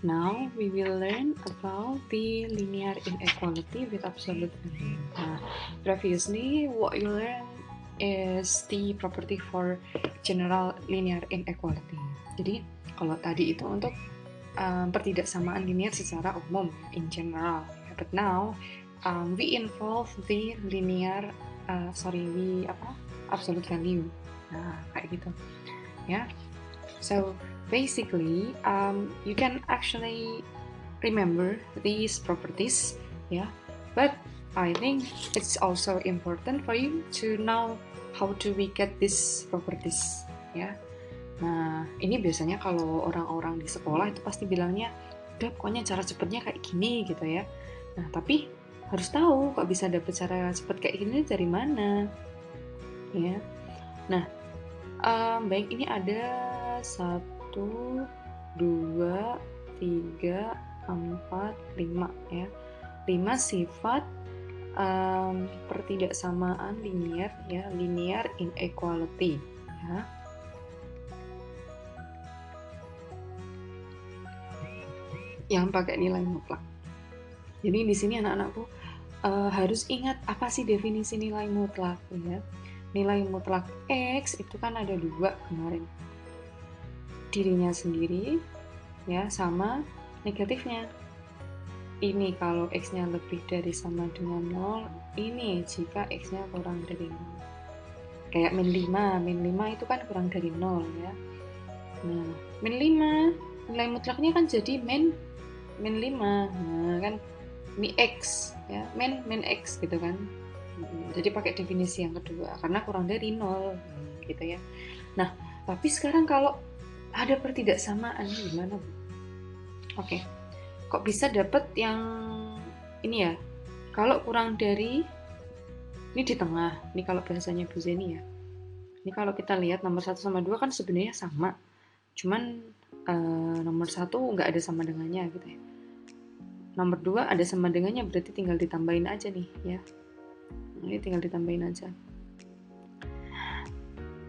Now we will learn about the linear inequality with absolute value. Nah, previously what you learned is the property for general linear inequality. Jadi kalau tadi itu untuk pertidaksamaan linear secara umum in general. But now we involve the linear absolute value. Nah, kayak gitu. Ya. So basically, you can actually remember these properties, yeah. But I think it's also important for you to know how to we get these properties, ya. Nah, ini biasanya kalau orang-orang di sekolah itu pasti bilangnya, udah pokoknya cara cepatnya kayak gini gitu ya. Nah, tapi harus tahu kok bisa dapet cara cepat kayak gini dari mana, ya. Nah, baik, ini ada 1, 2, 3, 4, 5 ya. 5 sifat pertidaksamaan linear ya, linear inequality ya. Yang pakai nilai mutlak. Jadi di sini anak-anakku harus ingat apa sih definisi nilai mutlak ya. Nilai mutlak X itu kan ada 2 kemarin. Dirinya sendiri ya sama negatifnya. Ini kalau X-nya lebih dari sama dengan 0, ini jika X-nya kurang dari 0. Kayak min 5 itu kan kurang dari 0 ya. Nah, min 5 nilai mutlaknya kan jadi min 5. Nah, kan ini X ya, min X gitu kan. Jadi pakai definisi yang kedua karena kurang dari 0 gitu ya. Nah, tapi sekarang kalau ada pertidaksamaan gimana, Bu? Oke. Kok bisa dapet yang ini ya? Kalau kurang dari ini di tengah. Ini kalau bahasanya Bu Zeni ya. Ini kalau kita lihat nomor 1 sama 2 kan sebenarnya sama. Cuman nomor 1 nggak ada sama dengannya gitu ya. Nomor 2 ada sama dengannya, berarti tinggal ditambahin aja nih ya. Ini tinggal ditambahin aja.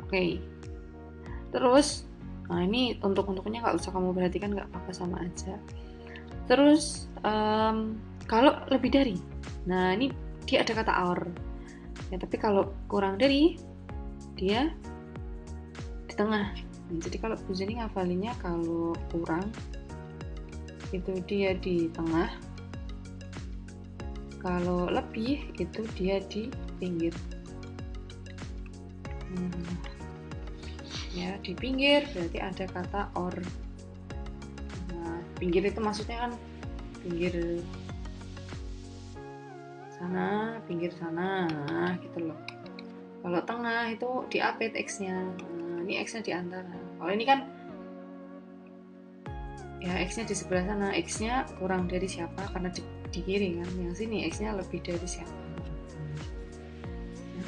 Oke. Terus, nah ini untuk-untuknya nggak usah kamu perhatikan, nggak apa-apa, sama aja. Terus, kalau lebih dari, nah ini dia ada kata or. Ya, tapi kalau kurang dari, dia di tengah. Nah, jadi kalau Bu Zeni ngafalinnya kalau kurang, itu dia di tengah. Kalau lebih, itu dia di pinggir. Ya, di pinggir berarti ada kata or. Nah, pinggir itu maksudnya kan pinggir sana, pinggir sana, nah, gitu loh. Kalau tengah itu diapit X-nya. Nah, ini X-nya di antara. Kalau ini kan ya X-nya di sebelah sana, X-nya kurang dari siapa karena di kiri kan. Yang sini X-nya lebih dari siapa. Ya.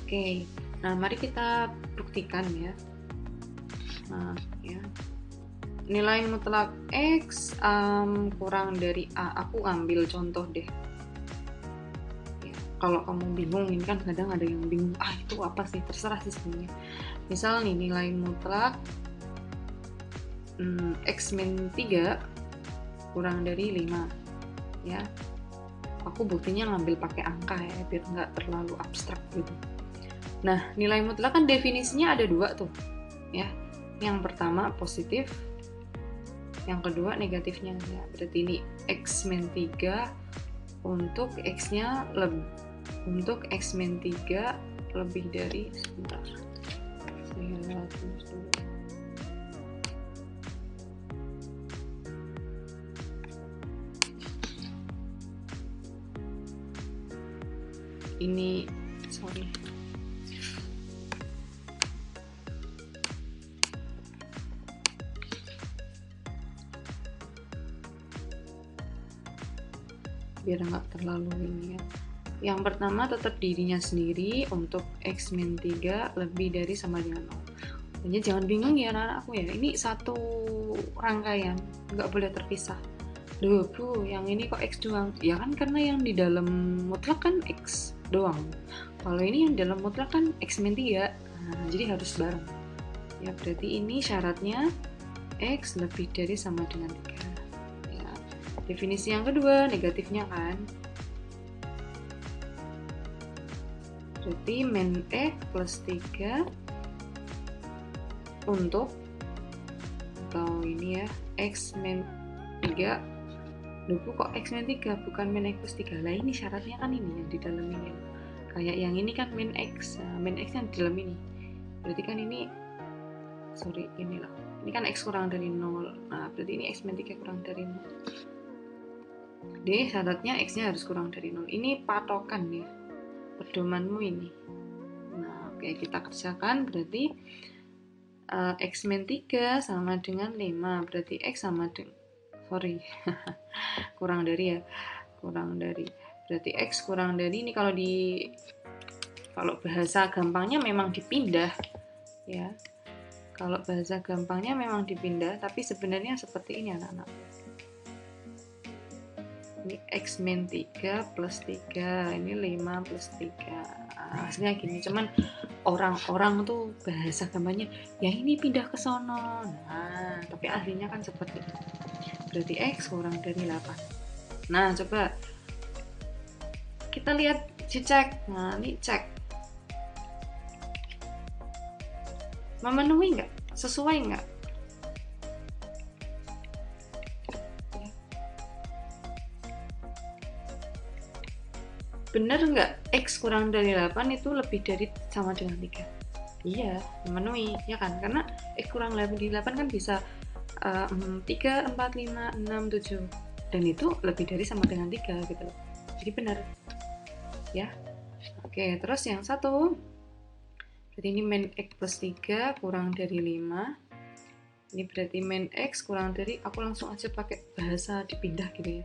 Oke. Nah, mari kita buktikan ya. Nah, ya. Nilai mutlak X kurang dari A. Aku ambil contoh deh. Ya, kalau kamu bingung, ini kan kadang ada yang bingung. Itu apa sih? Terserah sih sebenarnya. Misal nih, nilai mutlak X min 3 kurang dari 5. Ya. Aku buktinya ngambil pakai angka ya, biar nggak terlalu abstrak gitu. Nah, nilai mutlak kan definisinya ada 2 tuh, ya. Yang pertama positif, yang kedua negatifnya. Ya, berarti ini X min 3 untuk X-nya untuk X min 3 lebih dari, sebentar. Saya tulis dulu. Ini, sorry. Biar nggak terlalu ini ya. Yang pertama tetap dirinya sendiri untuk X min 3 lebih dari sama dengan 0. Jadi jangan bingung ya anak-anakku ya, ini satu rangkaian, nggak boleh terpisah. Duh Bu, yang ini kok X doang? Ya kan karena yang di dalam mutlak kan X doang. Kalau ini yang dalam mutlak kan X min 3, nah, jadi harus bareng. Ya berarti ini syaratnya X lebih dari sama dengan 3. Ya. Definisi yang kedua, negatifnya kan. Berarti min X plus 3 untuk, atau ini ya, X min 3. Loh kok X min 3 bukan min X plus 3? Lah ini syaratnya kan ini yang di dalam ini. Kayak yang ini kan min X. Nah, min X yang di dalam ini. Berarti kan ini, sorry, ini loh. Ini kan X kurang dari 0. Nah, berarti ini X min 3 kurang dari 0. D, syaratnya X-nya harus kurang dari 0. Ini patokan ya. Pedomanmu ini. Nah, oke, kita kerjakan. Berarti X min 3 sama dengan 5. Berarti X sama dengan, sorry, kurang dari ya. Kurang dari. Berarti X kurang dari, ini kalau bahasa gampangnya memang dipindah ya. Kalau bahasa gampangnya memang dipindah, tapi sebenarnya seperti ini anak-anak. Ini X min 3 plus 3, ini 5 plus 3. Hasilnya gini, cuman orang-orang tuh bahasa gampangnya, ya ini pindah ke sono. Nah, tapi aslinya kan seperti itu. Berarti X kurang dari 8. Nah, coba kita lihat, dicek. Nah, ini cek. Memenuhi nggak? Sesuai nggak? Bener nggak X kurang dari 8 itu lebih dari sama dengan 3? Iya, memenuhi, ya kan? Karena X kurang dari 8 kan bisa 3, 4, 5, 6, 7. Dan itu lebih dari sama dengan 3 gitu loh. Jadi benar. Ya. Oke, terus yang satu. Berarti ini min X plus 3 kurang dari 5. Ini berarti min X kurang dari, aku langsung aja pakai bahasa dipindah gitu ya.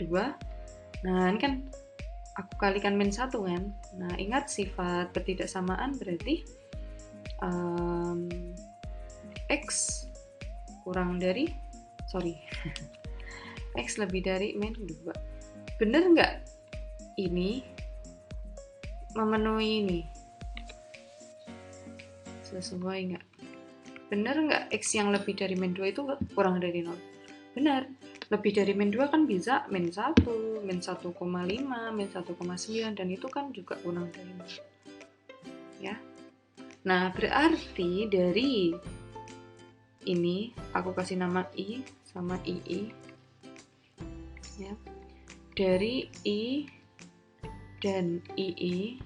2. Nah, ini kan aku kalikan min 1 kan. Nah, ingat sifat ketidaksamaan berarti X kurang dari, sorry, X lebih dari min 2. Bener nggak ini memenuhi ini? Sesuai nggak? Bener nggak X yang lebih dari min 2 itu kurang dari 0? Benar. Lebih dari min 2 kan bisa min 1, min 1,5, min 1,9, dan itu kan juga kurang dari 0. Ya. Nah, berarti dari ini aku kasih nama I sama II. Ya. Dari I dan II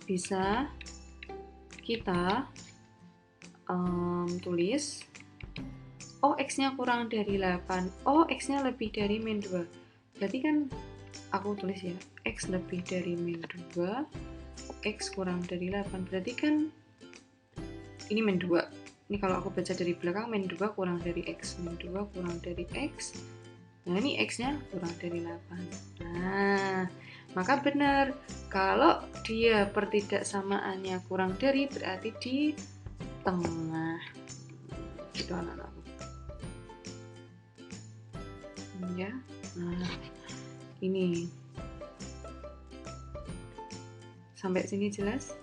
bisa kita tulis, oh X-nya kurang dari 8, oh X-nya lebih dari min 2. Berarti kan aku tulis ya, X lebih dari min 2, X kurang dari 8. Berarti kan ini min 2. Ini kalau aku baca dari belakang, min 2 kurang dari X, min 2 kurang dari X. Nah, ini X-nya kurang dari 8. Nah, maka benar, kalau dia pertidaksamaannya kurang dari, berarti di tengah. Gitu anak-anak. Ya. Nah, ini. Sampai sini jelas?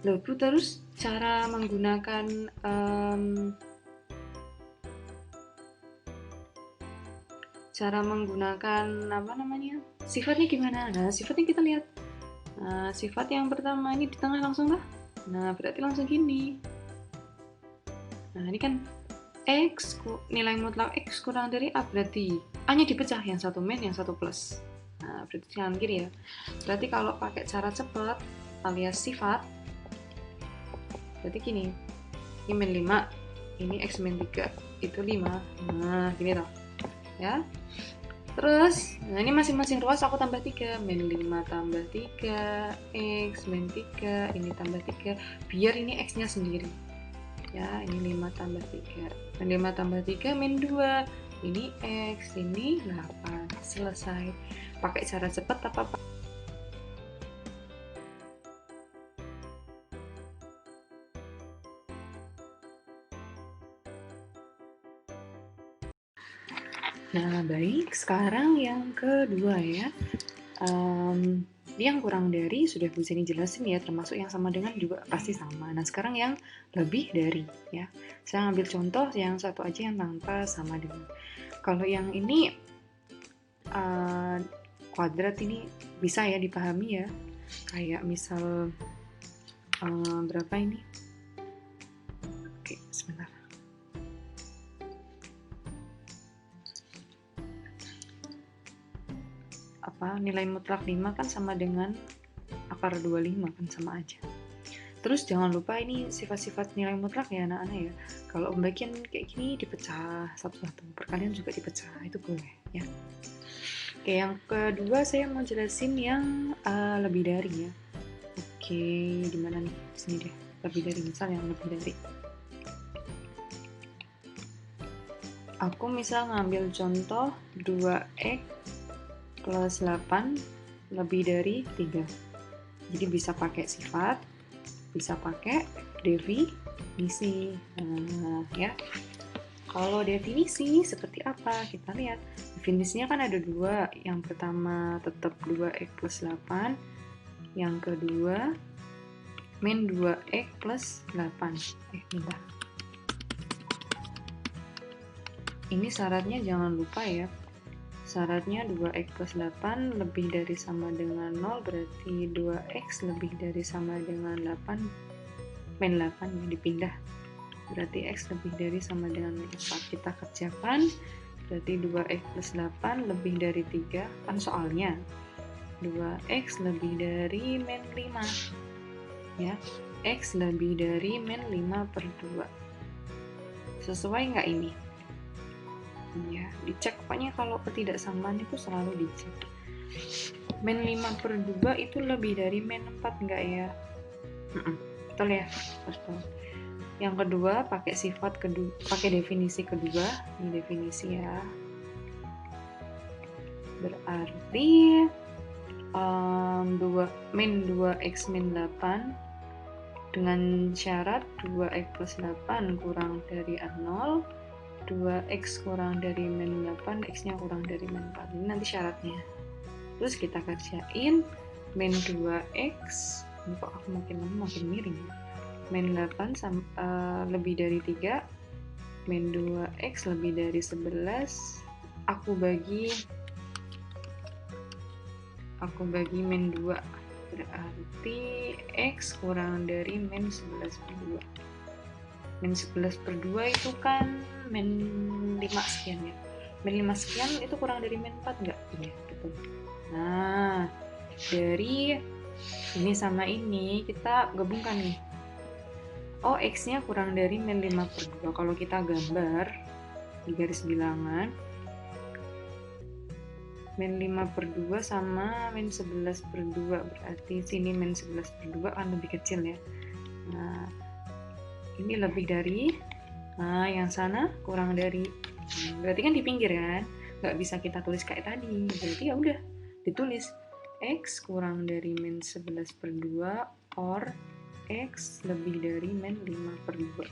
Loh, Bu, terus cara menggunakan apa namanya, sifatnya gimana? Nah, sifatnya kita lihat. Nah, sifat yang pertama ini di tengah langsung lah. Nah, berarti langsung gini. Nah, ini kan X, nilai mutlak X kurang dari A, berarti A-nya dipecah, yang satu min, yang satu plus. Nah, berarti kanan kiri ya. Berarti kalau pakai cara cepat alias sifat, berarti gini. Ini min 5, ini X min 3, itu 5. Nah, gini toh. Ya. Terus, nah ini masing-masing ruas aku tambah 3, min 5 tambah 3, X min 3, ini tambah 3, biar ini X-nya sendiri. Ya, ini 5 tambah 3, min 5 tambah 3, min 2, ini X, ini 8, selesai. Pakai cara cepat apa? Nah, baik, sekarang yang kedua ya. yang kurang dari sudah bisa dijelasin ya, termasuk yang sama dengan juga pasti sama. Nah sekarang yang lebih dari ya, saya ambil contoh yang satu aja yang tanpa sama dengan. Kalau yang ini kuadrat ini bisa ya dipahami ya, kayak misal berapa ini, oke sebentar, nilai mutlak 5 kan sama dengan akar 25 kan, sama aja. Terus jangan lupa ini sifat-sifat nilai mutlak ya anak-anak ya. Kalau pembagian kayak gini dipecah satu-satu, perkalian juga dipecah, itu boleh ya. Oke, yang kedua saya mau jelasin yang lebih dari ya. Oke, dimana nih? Sini deh, lebih dari, misal yang lebih dari. Aku misal ngambil contoh 2x plus 8 lebih dari 3. Jadi bisa pakai sifat, bisa pakai definisi. Nah, ya. Kalau definisi seperti apa? Kita lihat. Definisinya kan ada dua. Yang pertama tetap 2x plus 8. Yang kedua min 2x plus 8. Bentar. Ini syaratnya jangan lupa ya. Syaratnya 2x plus 8 lebih dari sama dengan 0, berarti 2x lebih dari sama dengan 8, min 8 ya, dipindah. Berarti x lebih dari sama dengan 4. Kita kerjakan, berarti 2x plus 8 lebih dari 3, kan soalnya 2x lebih dari min 5 ya, x lebih dari min 5 per 2. Sesuai nggak ini? Ya, dicek, pokoknya kalau ketidaksamaan itu selalu dicek. Min 5 per 2 itu lebih dari min 4 enggak ya? Betul ya? Betul. Yang kedua pakai sifat kedua, pakai definisi kedua. Ini definisi ya. Berarti min 2x min 8 dengan syarat 2x plus 8 kurang dari 0, 2x kurang dari min 8, x nya kurang dari min 4. Ini nanti syaratnya. Terus kita kerjain min 2x, ini kok aku makin lama makin miring ya. Min 8 lebih dari 3, min 2x lebih dari 11, aku bagi min 2, berarti x kurang dari min 11 per 2. Min 11 per 2 itu kan min 5 sekian ya. Min 5 sekian itu kurang dari min 4 enggak? Iya, betul. Nah, dari ini sama ini kita gabungkan nih. Oh, x-nya kurang dari min 5 per 2. Kalau kita gambar di garis bilangan, min 5 per 2 sama min 11 per 2. Berarti sini min 11 per 2 kan lebih kecil ya. Nah, ini lebih dari, nah yang sana kurang dari. Berarti kan di pinggir kan, nggak bisa kita tulis kayak tadi. Berarti ya udah ditulis x kurang dari min 11 per 2 or x lebih dari min 5 per 2.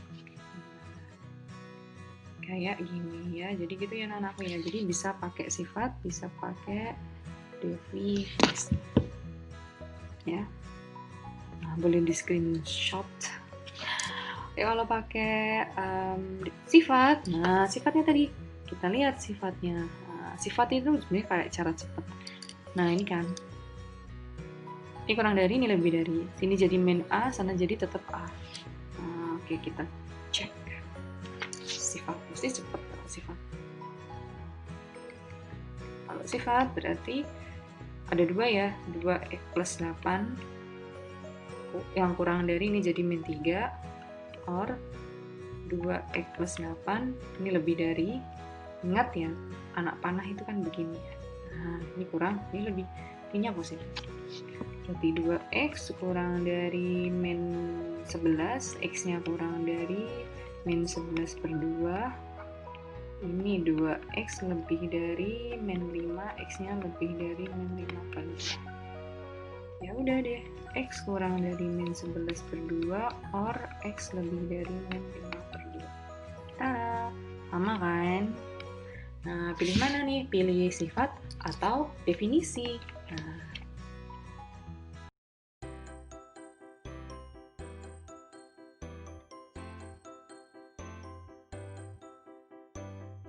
Kayak gini ya, jadi gitu ya anakku ya. Jadi bisa pakai sifat, bisa pakai definisi ya. Nah, boleh di screenshot. Ya, kalau pakai sifat, nah sifatnya tadi kita lihat sifatnya. Nah, sifat itu sebenarnya kayak cara cepat. Nah ini kan, ini kurang dari, ini lebih dari. Sini jadi min a, sana jadi tetap a. Nah, oke, kita cek sifat, mesti cepat kalau sifat. Kalau sifat berarti ada dua ya, 2x plus 8 yang kurang dari ini jadi min 3 or 2x plus 8 ini lebih dari. Ingat ya, anak panah itu kan begini ya. Nah, ini kurang, ini lebih, ininya positif. Berarti 2x kurang dari min 11, x-nya kurang dari min 11 per 2. Ini 2x lebih dari min 5, x-nya lebih dari min 5 per 2. Ya udah deh, x kurang dari min 11 per 2 or x lebih dari min 5 per 2. Sama kan? Nah, pilih mana nih? Pilih sifat atau definisi. Nah,